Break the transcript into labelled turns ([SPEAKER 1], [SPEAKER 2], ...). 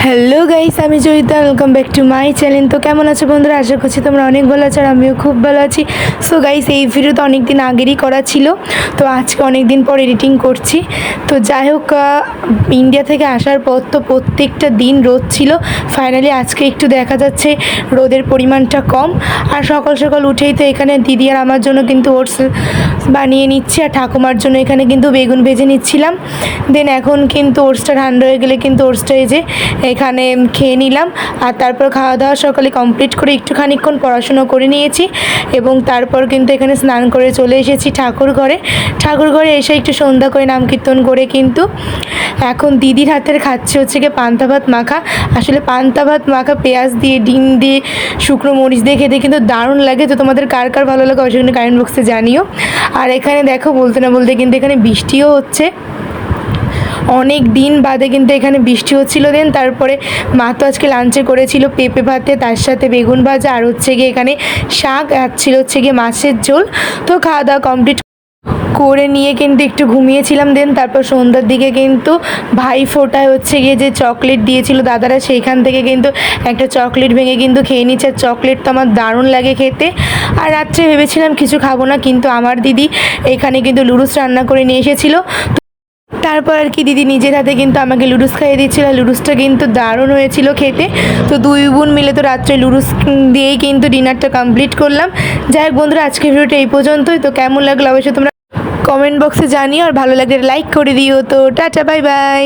[SPEAKER 1] Hello guys, আমি Joyita. Welcome back to my channel. তো কেমন আছো বন্ধুরা? আশা করছি তোমরা অনেক ভালো আছো আর আমিও খুব ভালো আছি। সো গাইস, এই ভিডিওটা অনেক দিন আগেরই করা ছিল, তো আজকে অনেক দিন পর এডিটিং করছি। তো যাই হোক, ইন্ডিয়া থেকে আসার পর তো প্রত্যেকটা দিন রোদ ছিল। ফাইনালি আজকে একটু দেখা যাচ্ছে রোদের পরিমাণটা কম। আর সকাল সকাল উঠেই তো এখানে দিদি আর আমার জন্য কিন্তু ওটস বানিয়ে নিচ্ছি, আর ঠাকুমার জন্য এখানে কিন্তু বেগুন ভেজে নিচ্ছিলাম। দেন এখন কিন্তু ওটসটা ঠান্ডা হয়ে গেলে কিন্তু ওটসটা এই যে এখানে খেয়ে নিলাম। আর তারপর খাওয়া দাওয়া সকালে কমপ্লিট করে একটু খানিকক্ষণ পড়াশুনো করে নিয়েছি, এবং তারপর কিন্তু এখানে স্নান করে চলে এসেছি ঠাকুর ঘরে এসে একটু সন্ধ্যা করে নাম কীর্তন করে কিন্তু এখন দিদির হাতের খাচ্ছে হচ্ছে গিয়ে পান্তা ভাত মাখা। আসলে পান্তা ভাত মাখা পেঁয়াজ দিয়ে, ডিম দিয়ে, শুকনো মরিচ দিয়ে খেতে কিন্তু দারুণ লাগে। তো তোমাদের কার কার ভালো লাগে অবশ্যই কমেন্ট বক্সে জানিও। আর এখানে দেখো, বলতে না বলতে কিন্তু এখানে বৃষ্টিও হচ্ছে। অনেক দিন বাদে কিন্তু এখানে বৃষ্টি হচ্ছিল। দেন তারপরে মা তো আজকে লাঞ্চে করেছিল পেঁপে ভাতে, তার সাথে বেগুন ভাজা, আর হচ্ছে গিয়ে এখানে শাক, আর ছিল হচ্ছে গিয়ে মাছের ঝোল। তো খাওয়া দাওয়া কমপ্লিট করে নিয়ে কিন্তু একটু ঘুমিয়েছিলাম। দেন তারপর সন্ধ্যার দিকে কিন্তু ভাই ফোটায় হচ্ছে গিয়ে যে চকলেট দিয়েছিল দাদারা, সেইখান থেকে কিন্তু একটা চকলেট ভেঙে কিন্তু খেয়ে নিচ্ছে। আর চকলেট তো আমার দারুণ লাগে খেতে। আর রাত্রে ভেবেছিলাম কিছু খাবো না, কিন্তু আমার দিদি এখানে কিন্তু লুডুস রান্না করে নিয়ে এসেছিলো। তারপর আর কি দিদি নিজের হাতে কিন্তু আমাকে লুডুস খাইয়ে দিচ্ছিল। লুডুসটা কিন্তু দারুণ হয়েছিল খেতে। তো দুই বোন মিলে তো রাত্রে লুডুস দিয়েই কিন্তু ডিনারটা কমপ্লিট করলাম। যাই হোক বন্ধুরা, আজকের ভিডিওটা এই পর্যন্তই। তো কেমন লাগলো অবশ্যই তোমরা কমেন্ট বক্সে জানিও, আর ভালো লাগলে লাইক করে দিও। তো টাটা, বাই বাই।